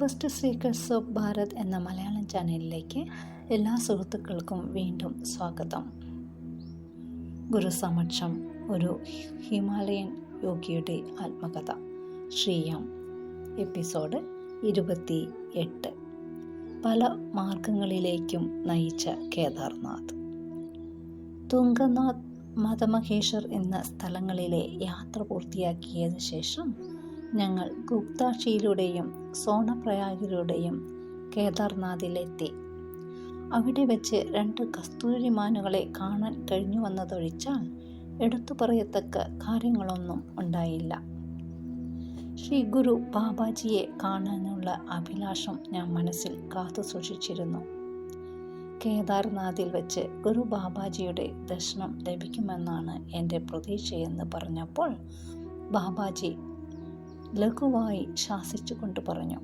First secrets of Bharat എന്ന മലയാളം ചാനലിലേക്ക് എല്ലാ സുഹൃത്തുക്കൾക്കും വീണ്ടും സ്വാഗതം. ഗുരുസമക്ഷം ഒരു ഹിമാലയൻ യോഗിയുടെ ആത്മകഥ ശ്രീയം എപ്പിസോഡ് 28. പല മാർഗങ്ങളിലേക്കും നയിച്ച കേദാർനാഥ്. തുംഗനാഥ്, മദമഹേശ്വർ എന്ന സ്ഥലങ്ങളിലെ യാത്ര പൂർത്തിയാക്കിയതിനു ശേഷം ഞങ്ങൾ ഗുപ്താഷിയിലൂടെയും സോണപ്രയാഗിലൂടെയും കേദാർനാഥിലെത്തി. അവിടെ വെച്ച് 2 കസ്തൂരിമാനുകളെ കാണാൻ കഴിഞ്ഞുവെന്നതൊഴിച്ചാൽ എടുത്തു പറയത്തക്ക കാര്യങ്ങളൊന്നും ഉണ്ടായില്ല. ശ്രീ ഗുരു ബാബാജിയെ കാണാനുള്ള അഭിലാഷം ഞാൻ മനസ്സിൽ കാത്തു സൂക്ഷിച്ചിരുന്നു. കേദാർനാഥിൽ വെച്ച് ഗുരു ബാബാജിയുടെ ദർശനം ലഭിക്കുമെന്നാണ് എൻ്റെ പ്രതീക്ഷയെന്ന് പറഞ്ഞപ്പോൾ ബാബാജി ലഘുവായി ശാസിച്ചുകൊണ്ട് പറഞ്ഞു,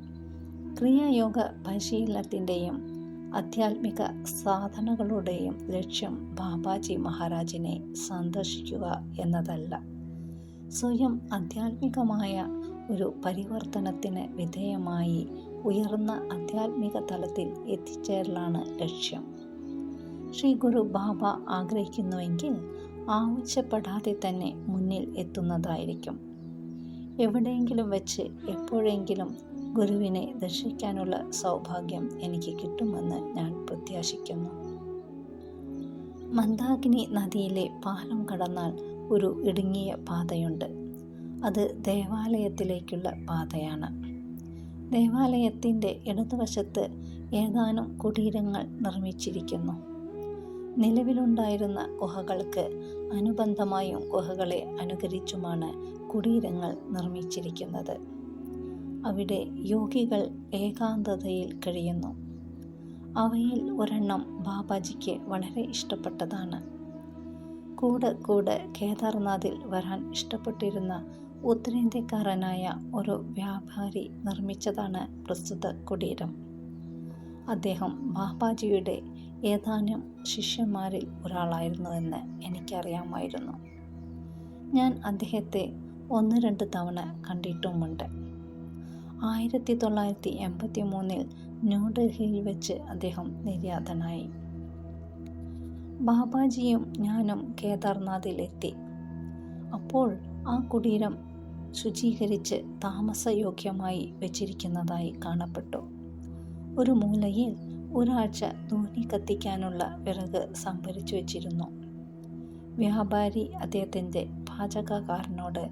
ക്രിയായോഗ പരിശീലനത്തിൻ്റെയും ആധ്യാത്മിക സാധനകളുടെയും ലക്ഷ്യം ബാബാജി മഹാരാജിനെ സന്ദർശിക്കുക എന്നതല്ല, സ്വയം ആധ്യാത്മികമായ ഒരു പരിവർത്തനത്തിന് വിധേയമായി ഉയർന്ന ആധ്യാത്മിക തലത്തിൽ എത്തിച്ചേരലാണ് ലക്ഷ്യം. ശ്രീ ഗുരു ബാബ ആഗ്രഹിക്കുന്നുവെങ്കിൽ ആവശ്യപ്പെടാതെ തന്നെ മുന്നിൽ എത്തുന്നതായിരിക്കും. എവിടെയെങ്കിലും വെച്ച് എപ്പോഴെങ്കിലും ഗുരുവിനെ ദർശിക്കാനുള്ള സൗഭാഗ്യം എനിക്ക് കിട്ടുമെന്ന് ഞാൻ പ്രത്യാശിക്കുന്നു. മന്ദാകിനി നദിയിലെ പാലം കടന്നാൽ ഒരു ഇടുങ്ങിയ പാതയുണ്ട്. അത് ദേവാലയത്തിലേക്കുള്ള പാതയാണ്. ദേവാലയത്തിൻ്റെ ഇടതുവശത്ത് ഏതാനും കുടീരങ്ങൾ നിർമ്മിച്ചിരിക്കുന്നു. നിലവിലുണ്ടായിരുന്ന ഗുഹകൾക്ക് അനുബന്ധമായും ഗുഹകളെ അനുകരിച്ചുമാണ് കുടീരങ്ങൾ നിർമ്മിച്ചിരിക്കുന്നത്. അവിടെ യോഗികൾ ഏകാന്തതയിൽ കഴിയുന്നു. അവയിൽ ഒരെണ്ണം ബാബാജിക്ക് വളരെ ഇഷ്ടപ്പെട്ടതാണ്. കൂടെ കേദാർനാഥിൽ വരാൻ ഇഷ്ടപ്പെട്ടിരുന്ന ഉത്തരേന്ത്യക്കാരനായ ഒരു വ്യാപാരി നിർമ്മിച്ചതാണ് പ്രസ്തുത കുടീരം. അദ്ദേഹം ബാബാജിയുടെ ഏതാനും ശിഷ്യന്മാരിൽ ഒരാളായിരുന്നുവെന്ന് എനിക്കറിയാമായിരുന്നു. ഞാൻ അദ്ദേഹത്തെ 1-2 തവണ കണ്ടിട്ടുമുണ്ട്. 1983 ന്യൂഡൽഹിയിൽ വെച്ച് അദ്ദേഹം നിര്യാതനായി. ബാബാജിയും ഞാനും കേദാർനാഥിലെത്തി. അപ്പോൾ ആ കുടീരം ശുചീകരിച്ച് താമസയോഗ്യമായി വെച്ചിരിക്കുന്നതായി കാണപ്പെട്ടു. ഒരു മൂലയിൽ ഒരാഴ്ച ധൂനി കത്തിക്കാനുള്ള വിറക് സംഭരിച്ചു വച്ചിരുന്നു. വ്യാപാരി അദ്ദേഹത്തിൻ്റെ പാചകക്കാരനോട്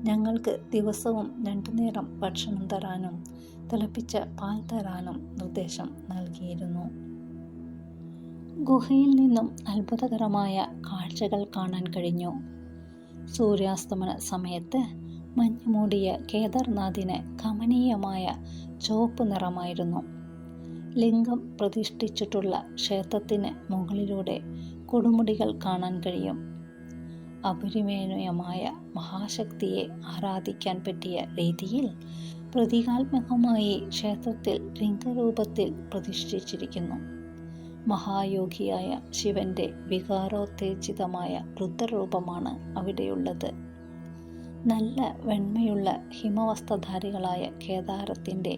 ഞങ്ങൾക്ക് ദിവസവും 2 നേരം ഭക്ഷണം തരാനും തിളപ്പിച്ച പാൽ തരാനും നിർദ്ദേശം നൽകിയിരുന്നു. ഗുഹയിൽ നിന്നും അത്ഭുതകരമായ കാഴ്ചകൾ കാണാൻ കഴിഞ്ഞു. സൂര്യാസ്തമന സമയത്ത് മഞ്ഞുമൂടിയ കേദാർനാഥിന് കമനീയമായ ചുവപ്പ് നിറമായിരുന്നു. ലിംഗം പ്രതിഷ്ഠിച്ചിട്ടുള്ള ക്ഷേത്രത്തിന് മുകളിലൂടെ കൊടുമുടികൾ കാണാൻ കഴിയും. അപരിമേയമായ മഹാശക്തിയെ ആരാധിക്കാൻ പറ്റിയ രീതിയിൽ പ്രതീകാത്മകമായി ക്ഷേത്രത്തിൽ ലിംഗരൂപത്തിൽ പ്രതിഷ്ഠിച്ചിരിക്കുന്നു. മഹായോഗിയായ ശിവന്റെ വികാരോത്തേജിതമായ രുദ്രരൂപമാണ് അവിടെയുള്ളത്. നല്ല വെണ്മയുള്ള ഹിമവസ്ത്രധാരികളായ കേദാരത്തിൻ്റെ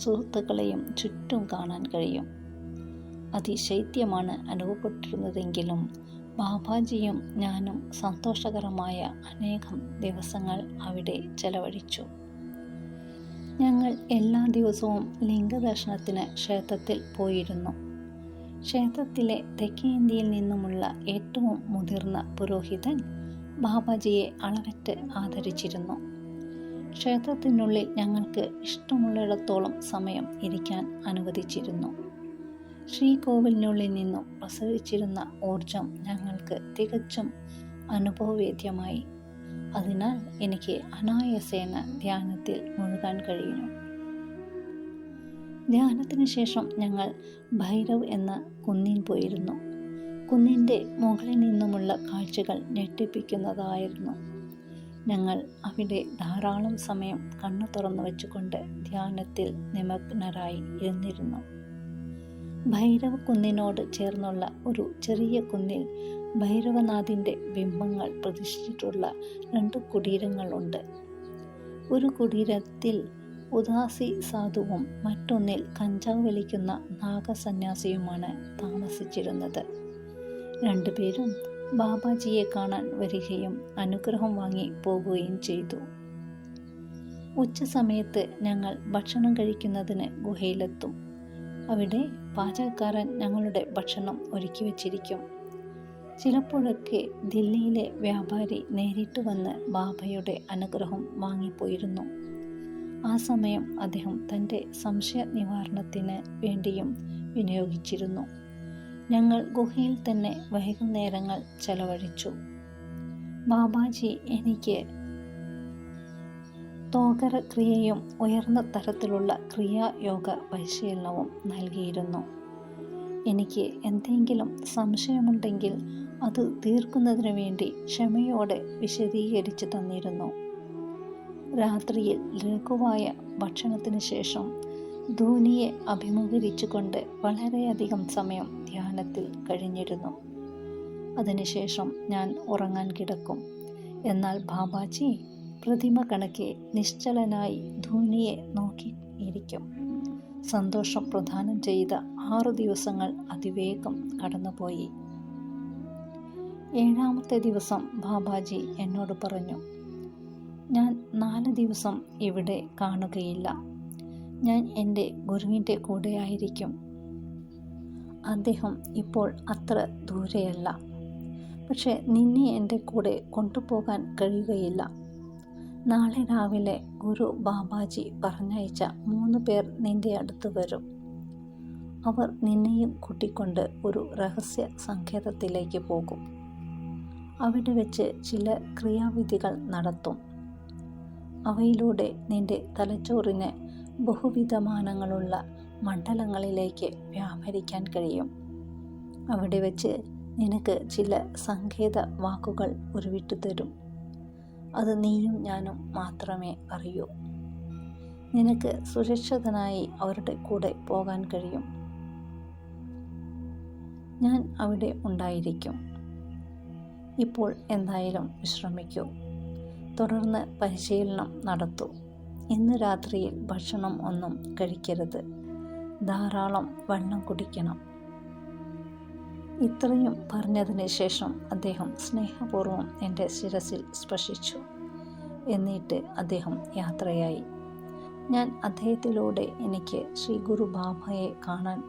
സുഹൃത്തുക്കളെയും ചുറ്റും കാണാൻ കഴിയും. അതിശൈത്യമാണ് അനുഭവപ്പെട്ടിരുന്നതെങ്കിലും ബാബാജിയും ഞാനും സന്തോഷകരമായ അനേകം ദിവസങ്ങൾ അവിടെ ചെലവഴിച്ചു. ഞങ്ങൾ എല്ലാ ദിവസവും ലിംഗദർശനത്തിന് ക്ഷേത്രത്തിൽ പോയിരുന്നു. ക്ഷേത്രത്തിലെ തെക്കേ ഇന്ത്യയിൽ നിന്നുമുള്ള ഏറ്റവും മുതിർന്ന പുരോഹിതൻ ബാബാജിയെ അളവറ്റ് ആദരിച്ചിരുന്നു. ക്ഷേത്രത്തിനുള്ളിൽ ഞങ്ങൾക്ക് ഇഷ്ടമുള്ളിടത്തോളം സമയം ഇരിക്കാൻ അനുവദിച്ചിരുന്നു. ശ്രീകോവിലിനുള്ളിൽ നിന്നും പ്രസരിച്ചിരുന്ന ഊർജം ഞങ്ങൾക്ക് തികച്ചും അനുഭവവേദ്യമായി. അതിനാൽ എനിക്ക് അനായാസേന ധ്യാനത്തിൽ മുഴുകാൻ കഴിഞ്ഞു. ധ്യാനത്തിന് ശേഷം ഞങ്ങൾ ഭൈരവ് എന്ന കുന്നിൽ പോയിരുന്നു. കുന്നിൻ്റെ മുകളിൽ നിന്നുമുള്ള കാഴ്ചകൾ ഞെട്ടിപ്പിക്കുന്നതായിരുന്നു. ഞങ്ങൾ അവിടെ ധാരാളം സമയം കണ്ണു തുറന്നു വെച്ചുകൊണ്ട് ധ്യാനത്തിൽ നിമഗ്നരായി ഇരുന്നിരുന്നു. ഭൈരവ കുന്നിനോട് ചേർന്നുള്ള ഒരു ചെറിയ കുന്നിൽ ഭൈരവനാഥിൻ്റെ ബിംബങ്ങൾ പ്രതിഷ്ഠിച്ചിട്ടുള്ള 2 കുടീരങ്ങളുണ്ട്. ഒരു കുടീരത്തിൽ ഉദാസി സാധുവും മറ്റൊന്നിൽ കഞ്ചാവ് വലിക്കുന്ന നാഗസന്യാസിയുമാണ് താമസിച്ചിരുന്നത്. രണ്ടുപേരും ബാബാജിയെ കാണാൻ വരികയും അനുഗ്രഹം വാങ്ങി പോകുകയും ചെയ്തു. ഉച്ചസമയത്ത് ഞങ്ങൾ ഭക്ഷണം കഴിക്കുന്നതിന് ഗുഹയിലെത്തും. അവിടെ പാചകക്കാരൻ ഞങ്ങളുടെ ഭക്ഷണം ഒരുക്കി വച്ചിരിക്കും. ചിലപ്പോഴൊക്കെ ദില്ലിയിലെ വ്യാപാരി നേരിട്ട് വന്ന് ബാബയുടെ അനുഗ്രഹം വാങ്ങിപ്പോയിരുന്നു. ആ സമയം അദ്ദേഹം തൻ്റെ സംശയ നിവാരണത്തിന് വേണ്ടിയും വിനിയോഗിച്ചിരുന്നു. ഞങ്ങൾ ഗുഹയിൽ തന്നെ വൈകുന്നേരങ്ങൾ ചെലവഴിച്ചു. ബാബാജി എനിക്ക് തോകര ക്രിയയും ഉയർന്ന തരത്തിലുള്ള ക്രിയായോഗ പരിശീലനവും നൽകിയിരുന്നു. എനിക്ക് എന്തെങ്കിലും സംശയമുണ്ടെങ്കിൽ അത് തീർക്കുന്നതിന് വേണ്ടി ക്ഷമയോടെ വിശദീകരിച്ചു തന്നിരുന്നു. രാത്രിയിൽ ലഘുവായ ഭക്ഷണത്തിന് ശേഷം ധൂനിയെ അഭിമുഖീകരിച്ചുകൊണ്ട് വളരെയധികം സമയം ധ്യാനത്തിൽ കഴിഞ്ഞിരുന്നു. അതിനുശേഷം ഞാൻ ഉറങ്ങാൻ കിടക്കും. എന്നാൽ ബാബാജി പ്രതിമ കണക്കെ നിശ്ചലനായി ധൂനിയെ നോക്കിയിരിക്കും. സന്തോഷം പ്രദാനം ചെയ്ത 6 ദിവസങ്ങൾ അതിവേഗം കടന്നുപോയി. 7ാമത്തെ ദിവസം ബാബാജി എന്നോട് പറഞ്ഞു, ഞാൻ 4 ദിവസം ഇവിടെ കാണുകയില്ല. ഞാൻ എൻ്റെ ഗുരുവിൻ്റെ കൂടെയായിരിക്കും. അദ്ദേഹം ഇപ്പോൾ അത്ര ദൂരെയല്ല. പക്ഷെ നിന്നെ എൻ്റെ കൂടെ കൊണ്ടുപോകാൻ കഴിയുകയില്ല. നാളെ രാവിലെ ഗുരു ബാബാജി പറഞ്ഞയച്ച 3 പേർ നിന്റെ അടുത്ത് വരും. അവർ നിന്നെയും കൂട്ടിക്കൊണ്ട് ഒരു രഹസ്യ സങ്കേതത്തിലേക്ക് പോകും. അവിടെ വെച്ച് ചില ക്രിയാവിധികൾ നടത്തും. അവയിലൂടെ നിന്റെ തലച്ചോറിന് ബഹുവിധമാനങ്ങളുള്ള മണ്ഡലങ്ങളിലേക്ക് വ്യാപരിക്കാൻ കഴിയും. അവിടെ വെച്ച് നിനക്ക് ചില സങ്കേത വാക്കുകൾ ഉരുവിട്ടു തരും. അത് നീയും ഞാനും മാത്രമേ അറിയൂ. നിനക്ക് സുരക്ഷിതനായി അവരുടെ കൂടെ പോകാൻ കഴിയും. ഞാൻ അവിടെ ഉണ്ടായിരിക്കും. ഇപ്പോൾ എന്തായാലും വിശ്രമിക്കൂ. തുടർന്ന് പരിശീലനം നടത്തൂ. ഇന്ന് രാത്രിയിൽ ഭക്ഷണം ഒന്നും കഴിക്കരുത്. ധാരാളം വെള്ളം കുടിക്കണം. ഇത്രയും പറഞ്ഞതിന് ശേഷം അദ്ദേഹം സ്നേഹപൂർവ്വം എൻ്റെ ശിരസിൽ സ്പർശിച്ചു. എന്നിട്ട് അദ്ദേഹം യാത്രയായി. ഞാൻ അദ്ദേഹത്തിലൂടെ എനിക്ക് ശ്രീ ഗുരു ബാബയെ കാണാൻ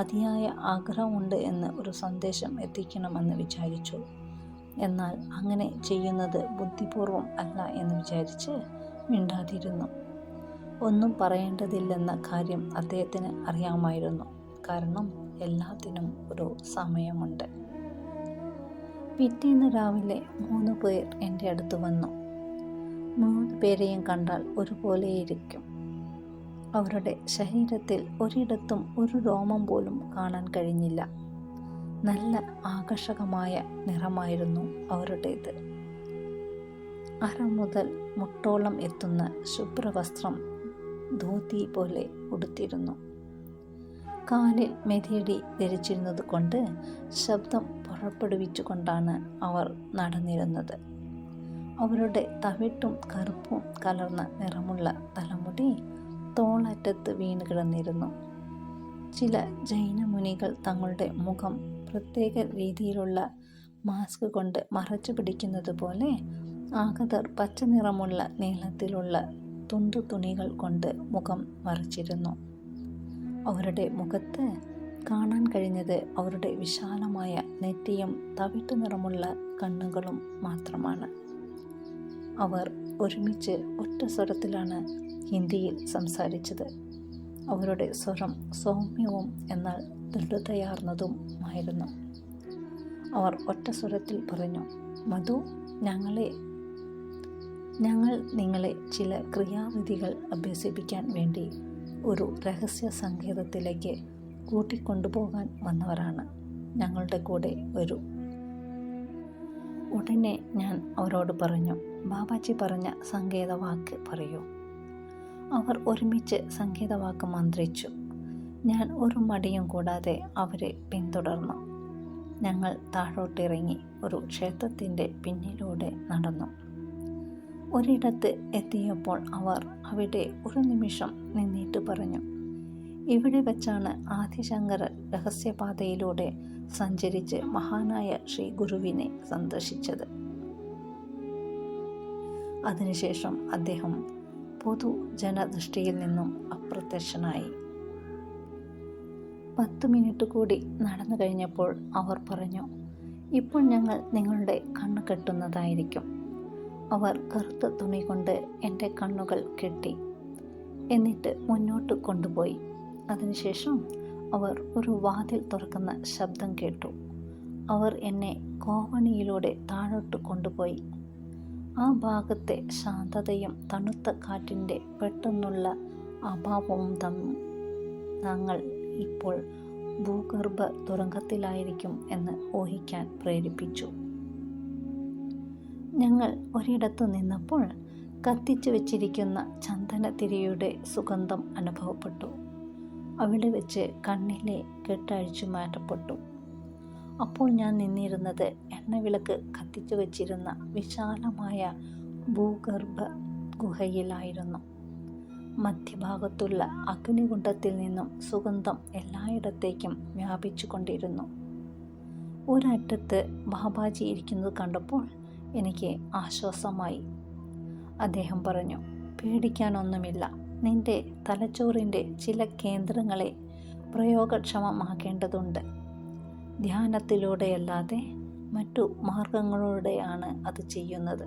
അതിയായ ആഗ്രഹമുണ്ട് എന്ന് ഒരു സന്ദേശം എത്തിക്കണമെന്ന് വിചാരിച്ചു. എന്നാൽ അങ്ങനെ ചെയ്യുന്നത് ബുദ്ധിപൂർവം അല്ല എന്ന് വിചാരിച്ച് മിണ്ടാതിരുന്നു. ഒന്നും പറയേണ്ടതില്ലെന്ന കാര്യം അദ്ദേഹത്തിന് അറിയാമായിരുന്നു. കാരണം എല്ലാത്തിനും ഒരു സമയമുണ്ട്. പിറ്റേന്ന് രാവിലെ 3 പേർ എൻ്റെ അടുത്ത് വന്നു. 3 പേരെയും കണ്ടാൽ ഒരുപോലെയിരിക്കും. അവരുടെ ശരീരത്തിൽ ഒരിടത്തും ഒരു രോമം പോലും കാണാൻ കഴിഞ്ഞില്ല. നല്ല ആകർഷകമായ നിറമായിരുന്നു അവരുടേത്. അര മുതൽ മുട്ടോളം എത്തുന്ന ശുഭ്രവസ്ത്രം ധോതി പോലെ ഉടുത്തിരുന്നു. കാലിൽ മെതിയടി ധരിച്ചിരുന്നത് കൊണ്ട് ശബ്ദം പുറപ്പെടുവിച്ചുകൊണ്ടാണ് അവർ നടന്നിരുന്നത്. അവരുടെ തവിട്ടും കറുപ്പും കലർന്ന നിറമുള്ള തലമുടി തോളറ്റത്ത് വീണ് കിടന്നിരുന്നു. ചില ജൈനമുനികൾ തങ്ങളുടെ മുഖം പ്രത്യേക രീതിയിലുള്ള മാസ്ക് കൊണ്ട് മറച്ചു പിടിക്കുന്നത് പോലെ ആഗതർ പച്ച നിറമുള്ള നീളത്തിലുള്ള തുണ്ടു തുണികൾ കൊണ്ട് മുഖം മറച്ചിരുന്നു. അവരുടെ മുഖത്ത് കാണാൻ കഴിഞ്ഞത് അവരുടെ വിശാലമായ നെറ്റിയും തവിട്ടു നിറമുള്ള കണ്ണുകളും മാത്രമാണ്. അവർ ഒരുമിച്ച് ഒറ്റ സ്വരത്തിലാണ് ഹിന്ദിയിൽ സംസാരിച്ചത്. അവരുടെ സ്വരം സൗമ്യവും എന്നാൽ ദൃഢതയാർന്നതുമായിരുന്നു. അവർ ഒറ്റ സ്വരത്തിൽ പറഞ്ഞു, മധു, ഞങ്ങൾ നിങ്ങളെ ചില ക്രിയാവിധികൾ അഭ്യസിപ്പിക്കാൻ വേണ്ടി ഒരു രഹസ്യ സങ്കേതത്തിലേക്ക് കൂട്ടിക്കൊണ്ടുപോകാൻ വന്നവരാണ്. ഞങ്ങളുടെ കൂടെ വരൂ. ഉടനെ ഞാൻ അവരോട് പറഞ്ഞു, ബാബാജി പറഞ്ഞ സങ്കേതവാക്ക് പറയൂ. അവർ ഒരുമിച്ച് സങ്കേതവാക്ക് മന്ത്രിച്ചു. ഞാൻ ഒരു മടിയും കൂടാതെ അവരെ പിന്തുടർന്നു. ഞങ്ങൾ താഴോട്ടിറങ്ങി ഒരു ക്ഷേത്രത്തിൻ്റെ പിന്നിലൂടെ നടന്നു. ഒരിടത്ത് എത്തിയപ്പോൾ അവർ അവിടെ ഒരു നിമിഷം നിന്നിട്ട് പറഞ്ഞു, ഇവിടെ വച്ചാണ് ആദിശങ്കരർ രഹസ്യപാതയിലൂടെ സഞ്ചരിച്ച് മഹാനായ ശ്രീ ഗുരുവിനെ സന്ദർശിച്ചത്. അതിനുശേഷം അദ്ദേഹം പൊതുജനദൃഷ്ടിയിൽ നിന്നും അപ്രത്യക്ഷനായി. 10 മിനിറ്റ് കൂടി നടന്നു കഴിഞ്ഞപ്പോൾ അവർ പറഞ്ഞു, ഇപ്പോൾ ഞങ്ങൾ നിങ്ങളുടെ കണ്ണ് കെട്ടുന്നതായിരിക്കും. അവർ കറുത്ത തുണി കൊണ്ട് എൻ്റെ കണ്ണുകൾ കെട്ടി, എന്നിട്ട് മുന്നോട്ട് കൊണ്ടുപോയി. അതിനുശേഷം അവർ ഒരു വാതിൽ തുറക്കുന്ന ശബ്ദം കേട്ടു. അവർ എന്നെ കോവണിയിലൂടെ താഴോട്ട് കൊണ്ടുപോയി. ആ ഭാഗത്തെ ശാന്തതയും തണുത്ത കാറ്റിൻ്റെ പെട്ടെന്നുള്ള അഭാവവും ഞങ്ങൾ ഇപ്പോൾ ഭൂഗർഭ തുരങ്കത്തിലായിരിക്കും എന്ന് ഊഹിക്കാൻ പ്രേരിപ്പിച്ചു. ഞങ്ങൾ ഒരിടത്ത് നിന്നപ്പോൾ കത്തിച്ചു വെച്ചിരിക്കുന്ന ചന്ദനത്തിരിയുടെ സുഗന്ധം അനുഭവപ്പെട്ടു. അവിടെ വെച്ച് കണ്ണിലെ കെട്ടഴിച്ചു മാറ്റപ്പെട്ടു. അപ്പോൾ ഞാൻ നിന്നിരുന്നത് എണ്ണവിളക്ക് കത്തിച്ചു വെച്ചിരുന്ന വിശാലമായ ഭൂഗർഭ ഗുഹയിലായിരുന്നു. മധ്യഭാഗത്തുള്ള അഗ്നികുണ്ഡത്തിൽ നിന്നും സുഗന്ധം എല്ലായിടത്തേക്കും വ്യാപിച്ചു കൊണ്ടിരുന്നു. ഒരറ്റത്ത് ബാബാജി ഇരിക്കുന്നത് കണ്ടപ്പോൾ എനിക്ക് ആശ്വാസമായി. അദ്ദേഹം പറഞ്ഞു, പേടിക്കാനൊന്നുമില്ല. നിന്റെ തലച്ചോറിൻ്റെ ചില കേന്ദ്രങ്ങളെ പ്രയോഗക്ഷമമാക്കേണ്ടതുണ്ട്. ധ്യാനത്തിലൂടെയല്ലാതെ മറ്റു മാർഗങ്ങളിലൂടെയാണ് അത് ചെയ്യുന്നത്.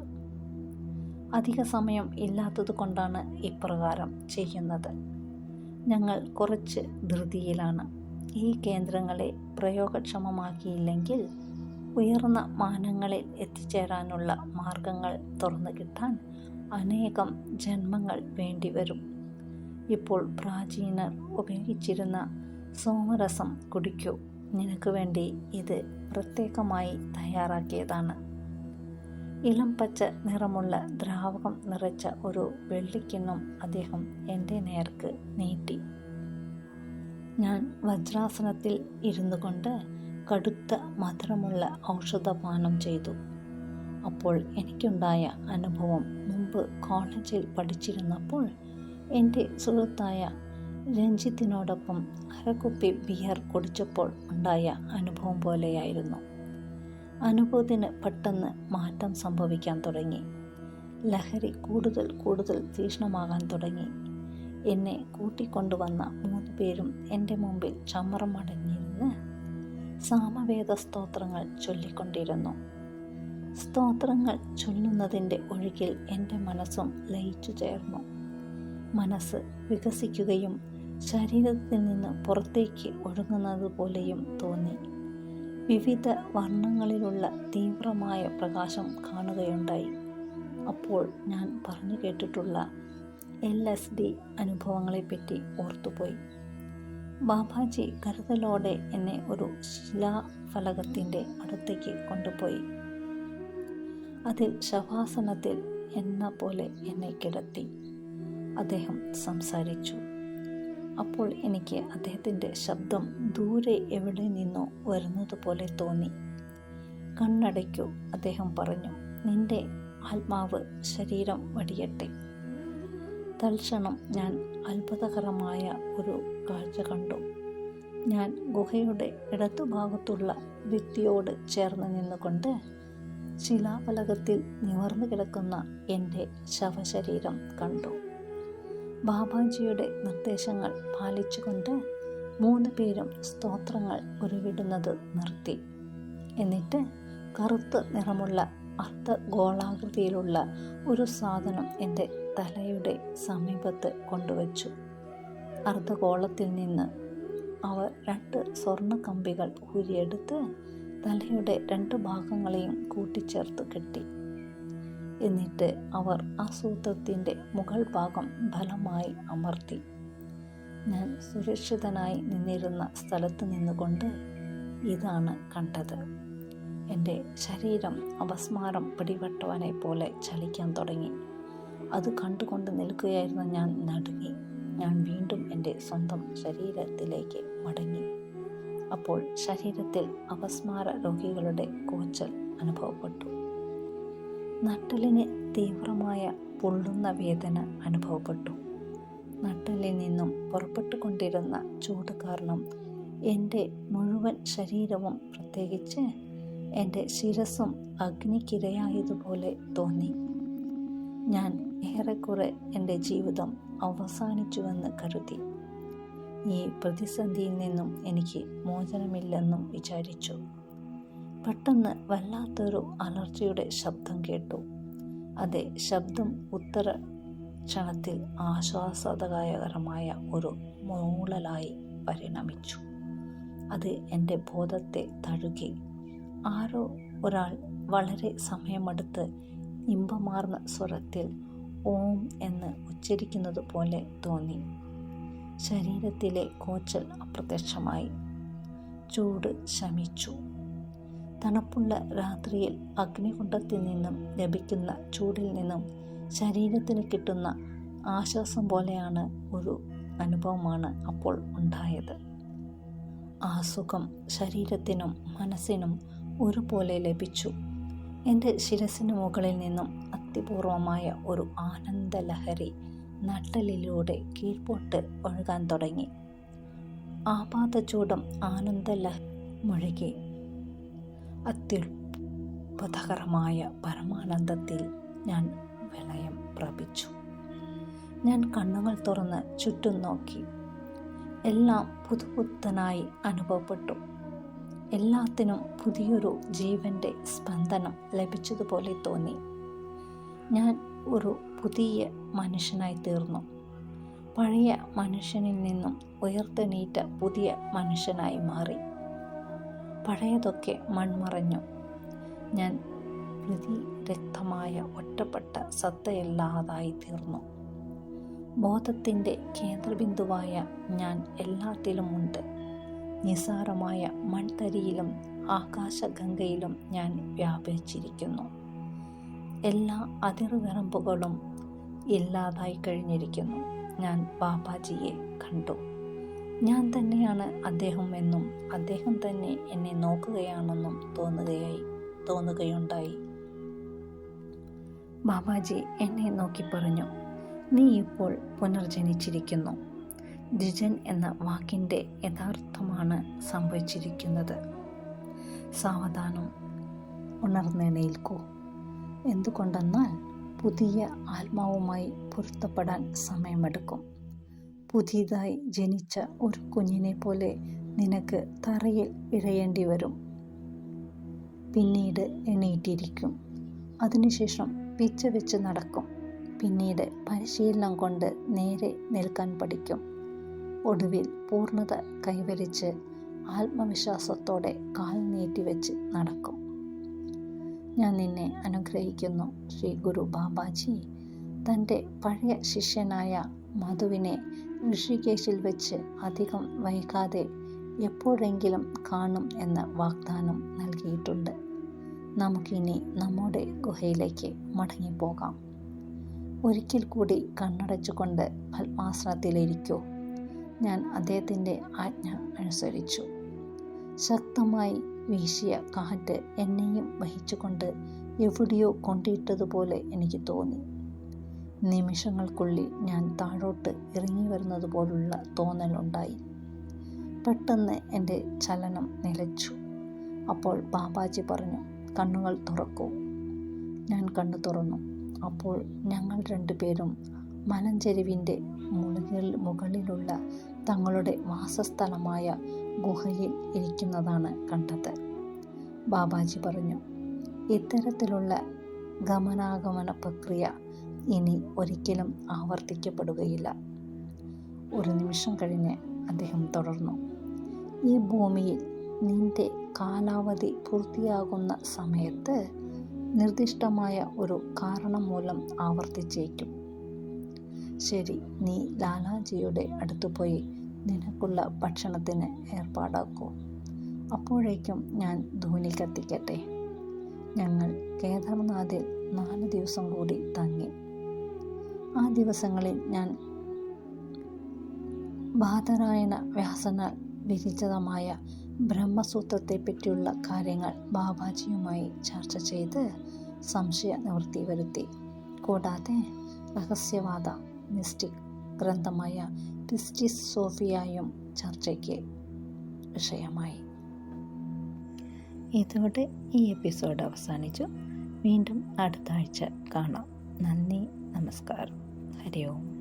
അധിക സമയം ഇല്ലാത്തത് കൊണ്ടാണ് ഇപ്രകാരം ചെയ്യുന്നത്. ഞങ്ങൾ കുറച്ച് ധൃതിയിലാണ്. ഈ കേന്ദ്രങ്ങളെ പ്രയോഗക്ഷമമാക്കിയില്ലെങ്കിൽ ഉയർന്ന മാനങ്ങളിൽ എത്തിച്ചേരാനുള്ള മാർഗങ്ങൾ തുറന്നു കിട്ടാൻ അനേകം ജന്മങ്ങൾ വേണ്ടിവരും. ഇപ്പോൾ പ്രാചീനർ ഉപയോഗിച്ചിരുന്ന സോമരസം കുടിക്കൂ. നിനക്ക് വേണ്ടി ഇത് പ്രത്യേകമായി തയ്യാറാക്കിയതാണ്. ഇളം പച്ച നിറമുള്ള ദ്രാവകം നിറച്ച ഒരു വെള്ളിക്കിണ്ണം അദ്ദേഹം എൻ്റെ നേർക്ക് നീട്ടി. ഞാൻ വജ്രാസനത്തിൽ ഇരുന്നു കൊണ്ട് കടുത്ത മധുരമുള്ള ഔഷധപാനം ചെയ്തു. അപ്പോൾ എനിക്കുണ്ടായ അനുഭവം മുമ്പ് കോളേജിൽ പഠിച്ചിരുന്നപ്പോൾ എൻ്റെ സുഹൃത്തായ രഞ്ജിത്തിനോടൊപ്പം അരക്കുപ്പി ബിയർ കുടിച്ചപ്പോൾ ഉണ്ടായ അനുഭവം പോലെയായിരുന്നു. അനുഭവത്തിന് പെട്ടെന്ന് മാറ്റം സംഭവിക്കാൻ തുടങ്ങി. ലഹരി കൂടുതൽ തീക്ഷ്ണമാകാൻ തുടങ്ങി. എന്നെ കൂട്ടിക്കൊണ്ടുവന്ന 3 പേരും എൻ്റെ മുമ്പിൽ ചമ്മറമടഞ്ഞിരുന്ന് സാമവേദ സ്തോത്രങ്ങൾ ചൊല്ലിക്കൊണ്ടിരുന്നു. സ്തോത്രങ്ങൾ ചൊല്ലുന്നതിൻ്റെ ഒഴുക്കിൽ എൻ്റെ മനസ്സും ലയിച്ചു ചേർന്നു. മനസ്സ് വികസിക്കുകയും ശരീരത്തിൽ നിന്ന് പുറത്തേക്ക് ഒഴുകുന്നത് പോലെയും തോന്നി. വിവിധ വർണ്ണങ്ങളിലുള്ള തീവ്രമായ പ്രകാശം കാണുകയുണ്ടായി. അപ്പോൾ ഞാൻ പറഞ്ഞു കേട്ടിട്ടുള്ള LSD അനുഭവങ്ങളെപ്പറ്റി ഓർത്തുപോയി. ബാബാജി കരുതലോടെ എന്നെ ഒരു ശിലാഫലകത്തിൻ്റെ അടുത്തേക്ക് കൊണ്ടുപോയി. അതിൽ ശവാസനത്തിൽ എന്ന പോലെ എന്നെ കിടത്തി. അദ്ദേഹം സംസാരിച്ചു. അപ്പോൾ എനിക്ക് അദ്ദേഹത്തിൻ്റെ ശബ്ദം ദൂരെ എവിടെ നിന്നോ വരുന്നത് പോലെ തോന്നി. കണ്ണടയ്ക്കൂ, അദ്ദേഹം പറഞ്ഞു. നിന്റെ ആത്മാവ് ശരീരം വടിയട്ടെ. തൽക്ഷണം ഞാൻ അത്ഭുതകരമായ ഒരു കാഴ്ച കണ്ടു. ഞാൻ ഗുഹയുടെ ഇടതുഭാഗത്തുള്ള ഭിത്തിയോട് ചേർന്ന് നിന്നുകൊണ്ട് ശിലാഫലകത്തിൽ നിവർന്നു കിടക്കുന്ന എൻ്റെ ശവശരീരം കണ്ടു. ബാബാജിയുടെ നിർദ്ദേശങ്ങൾ പാലിച്ചുകൊണ്ട് 3 പേരും സ്തോത്രങ്ങൾ ഉരുവിടുന്നത് നിർത്തി. എന്നിട്ട് കറുത്ത നിറമുള്ള അർദ്ധഗോളാകൃതിയിലുള്ള ഒരു സാധനം എൻ്റെ തലയുടെ സമീപത്ത് കൊണ്ടുവച്ചു. അർദ്ധഗോളത്തിൽ നിന്ന് അവർ 2 സ്വർണ്ണ കമ്പികൾ ഊരിയെടുത്ത് തലയുടെ 2 ഭാഗങ്ങളെയും കൂട്ടിച്ചേർത്ത് കെട്ടി. എന്നിട്ട് അവർ ആ സൂത്രത്തിൻ്റെ മുകൾ ഭാഗം ബലമായി അമർത്തി. ഞാൻ സുരക്ഷിതനായി നിന്നിരുന്ന സ്ഥലത്ത് നിന്നുകൊണ്ട് ഇതാണ് കണ്ടത്. എൻ്റെ ശരീരം അപസ്മാരം പിടിപെട്ടവനെ പോലെ ചലിക്കാൻ തുടങ്ങി. അത് കണ്ടുകൊണ്ട് നിൽക്കുകയായിരുന്ന ഞാൻ നടുങ്ങി. ഞാൻ വീണ്ടും എൻ്റെ സ്വന്തം ശരീരത്തിലേക്ക് മടങ്ങി. അപ്പോൾ ശരീരത്തിൽ അപസ്മാര രോഗികളുടെ കോച്ചൽ അനുഭവപ്പെട്ടു. നട്ടെല്ലിന് തീവ്രമായ പൊള്ളുന്ന വേദന അനുഭവപ്പെട്ടു. നട്ടെല്ലിൽ നിന്നും പുറപ്പെട്ടുകൊണ്ടിരുന്ന ചൂട് കാരണം എൻ്റെ മുഴുവൻ ശരീരവും, പ്രത്യേകിച്ച് എൻ്റെ ശിരസ്സും അഗ്നിക്കിരയായതുപോലെ തോന്നി. ഞാൻ ഏറെക്കുറെ എൻ്റെ ജീവിതം അവസാനിച്ചുവെന്ന് കരുതി. ഈ പ്രതിസന്ധിയിൽ നിന്നും എനിക്ക് മോചനമില്ലെന്നും വിചാരിച്ചു. പെട്ടെന്ന് വല്ലാത്തൊരു അലർച്ചയുടെ ശബ്ദം കേട്ടു. അതെ, ശബ്ദം ഉത്തര ക്ഷണത്തിൽ ആശ്വാസദായകരമായ ഒരു മൂളലായി പരിണമിച്ചു. അത് എൻ്റെ ബോധത്തെ തഴുകി. ആരോ ഒരാൾ വളരെ സമയമെടുത്ത് ഇമ്പമാർന്ന സ്വരത്തിൽ ഓം എന്ന് ഉച്ചരിക്കുന്നത് പോലെ തോന്നി. ശരീരത്തിലെ കോച്ചൽ അപ്രത്യക്ഷമായി. ചൂട് ശമിച്ചു. തണുപ്പുള്ള രാത്രിയിൽ അഗ്നികുണ്ഡത്തിൽ നിന്നും ലഭിക്കുന്ന ചൂടിൽ നിന്നും ശരീരത്തിന് കിട്ടുന്ന ആശ്വാസം പോലെയാണ് ഒരു അനുഭവമാണ് അപ്പോൾ ഉണ്ടായത്. ആ സുഖം ശരീരത്തിനും മനസ്സിനും ഒരുപോലെ ലഭിച്ചു. എൻ്റെ ശിരസിന് മുകളിൽ നിന്നും അത്യപൂർവമായ ഒരു ആനന്ദലഹരി നട്ടെല്ലിലൂടെ കീഴ്പോട്ട് ഒഴുകാൻ തുടങ്ങി. ആപാതചൂടം മുഴുകി അത്യുത്ഭുതകരമായ പരമാനന്ദത്തിൽ ഞാൻ വിലയം പ്രാപിച്ചു. ഞാൻ കണ്ണുകൾ തുറന്ന് ചുറ്റും നോക്കി. എല്ലാം പുതുപുത്തനായി അനുഭവപ്പെട്ടു. എല്ലാത്തിനും പുതിയൊരു ജീവൻ്റെ സ്പന്ദനം ലഭിച്ചതുപോലെ തോന്നി. ഞാൻ ഒരു പുതിയ മനുഷ്യനായി തീർന്നു. പഴയ മനുഷ്യനിൽ നിന്നും ഉയർത്തെണീറ്റ പുതിയ മനുഷ്യനായി മാറി. പഴയതൊക്കെ മൺമറഞ്ഞു. ഞാൻ പ്രതിരക്തമായ ഒറ്റപ്പെട്ട സത്തയല്ലാതായി തീർന്നു. ബോധത്തിൻ്റെ കേന്ദ്രബിന്ദുവായ ഞാൻ എല്ലാത്തിലുമുണ്ട്. നിസാരമായ മൺതരിയിലും ആകാശഗംഗയിലും ഞാൻ വ്യാപിച്ചിരിക്കുന്നു. എല്ലാ അതിർവരമ്പുകളും ഇല്ലാതായി കഴിഞ്ഞിരിക്കുന്നു. ഞാൻ ബാബാജിയെ കണ്ടു. ഞാൻ തന്നെയാണ് അദ്ദേഹം എന്നും അദ്ദേഹം തന്നെ എന്നെ നോക്കുകയാണെന്നും തോന്നുകയുണ്ടായി. ബാബാജി എന്നെ നോക്കി പറഞ്ഞു, നീ ഇപ്പോൾ പുനർജനിച്ചിരിക്കുന്നു. ദ്വിജൻ എന്ന വാക്കിൻ്റെ യഥാർത്ഥമാണ് സംഭവിച്ചിരിക്കുന്നത്. സാവധാനം ഉണർന്നെണീൽക്കൂ. എന്തുകൊണ്ടെന്നാൽ പുതിയ ആത്മാവുമായി പൊരുത്തപ്പെടാൻ സമയമെടുക്കും. പുതിയതായി ജനിച്ച ഒരു കുഞ്ഞിനെ പോലെ നിനക്ക് തറയിൽ ഇഴയേണ്ടി വരും. പിന്നീട് എണീറ്റിരിക്കും. അതിനുശേഷം പിച്ച വെച്ച് നടക്കും. പിന്നീട് പരിശീലനം കൊണ്ട് നേരെ നിൽക്കാൻ പഠിക്കും. ഒടുവിൽ പൂർണ്ണത കൈവരിച്ച് ആത്മവിശ്വാസത്തോടെ കാൽ നീട്ടിവെച്ച് നടക്കും. ഞാൻ നിന്നെ അനുഗ്രഹിക്കുന്നു. ശ്രീ ഗുരു ബാബാജി തൻ്റെ പഴയ ശിഷ്യനായ മധുവിനെ ഋഷികേശിൽ വെച്ച് അധികം വൈകാതെ എപ്പോഴെങ്കിലും കാണും എന്ന വാഗ്ദാനം നൽകിയിട്ടുണ്ട്. നമുക്കിനി നമ്മുടെ ഗുഹയിലേക്ക് മടങ്ങിപ്പോകാം. ഒരിക്കൽ കൂടി കണ്ണടച്ചുകൊണ്ട് പത്മാസനത്തിലിരിക്കൂ. ഞാൻ അദ്ദേഹത്തിൻ്റെ ആജ്ഞ അനുസരിച്ചു. ശക്തമായി വീശിയ കാറ്റ് എന്നെയും വഹിച്ചുകൊണ്ട് എവിടെയോ കൊണ്ടിട്ടതുപോലെ എനിക്ക് തോന്നി. നിമിഷങ്ങൾക്കുള്ളിൽ ഞാൻ താഴോട്ട് ഇറങ്ങി വരുന്നത് പോലുള്ള തോന്നലുണ്ടായി. പെട്ടെന്ന് എൻ്റെ ചലനം നിലച്ചു. അപ്പോൾ ബാബാജി പറഞ്ഞു, കണ്ണുകൾ തുറക്കൂ. ഞാൻ കണ്ണു തുറന്നു. അപ്പോൾ ഞങ്ങൾ രണ്ടുപേരും മലഞ്ചെരുവിൻ്റെ മുകളിലുള്ള തങ്ങളുടെ വാസസ്ഥലമായ ഗുഹയിൽ ഇരിക്കുന്നതാണ് കണ്ടത്. ബാബാജി പറഞ്ഞു, ഇത്തരത്തിലുള്ള ഗമനാഗമന പ്രക്രിയ ഇനി ഒരിക്കലും ആവർത്തിക്കപ്പെടുകയില്ല. ഒരു നിമിഷം കഴിഞ്ഞ് അദ്ദേഹം തുടർന്നു, ഈ ഭൂമിയിൽ നിന്റെ കാലാവധി പൂർത്തിയാകുന്ന സമയത്ത് നിർദ്ദിഷ്ടമായ ഒരു കാരണം മൂലം ആവർത്തിച്ചേക്കും. ശരി, നീ ലാലാജിയുടെ അടുത്ത് പോയി നിനക്കുള്ള ഭക്ഷണത്തിന് ഏർപ്പാടാക്കൂ. അപ്പോഴേക്കും ഞാൻ ധൂനി കത്തിക്കട്ടെ. ഞങ്ങൾ കേദാർനാഥിൽ 4 ദിവസം കൂടി തങ്ങി. ആ ദിവസങ്ങളിൽ ഞാൻ ബാദരായണ വ്യാസനാൽ വിരചിതമായ ബ്രഹ്മസൂത്രത്തെ പറ്റിയുള്ള കാര്യങ്ങൾ ബാബാജിയുമായി ചർച്ച ചെയ്ത് സംശയ നിവൃത്തി വരുത്തി. കൂടാതെ രഹസ്യവാദ മിസ്റ്റിക് ഗ്രന്ഥമായ പിസ്റ്റിസ് സോഫിയായും ചർച്ചയ്ക്ക് വിഷയമായി. ഇതോടെ ഈ എപ്പിസോഡ് അവസാനിച്ചു. വീണ്ടും അടുത്ത ആഴ്ച കാണാം. നന്ദി, നമസ്കാരം. ഹരി ഓം.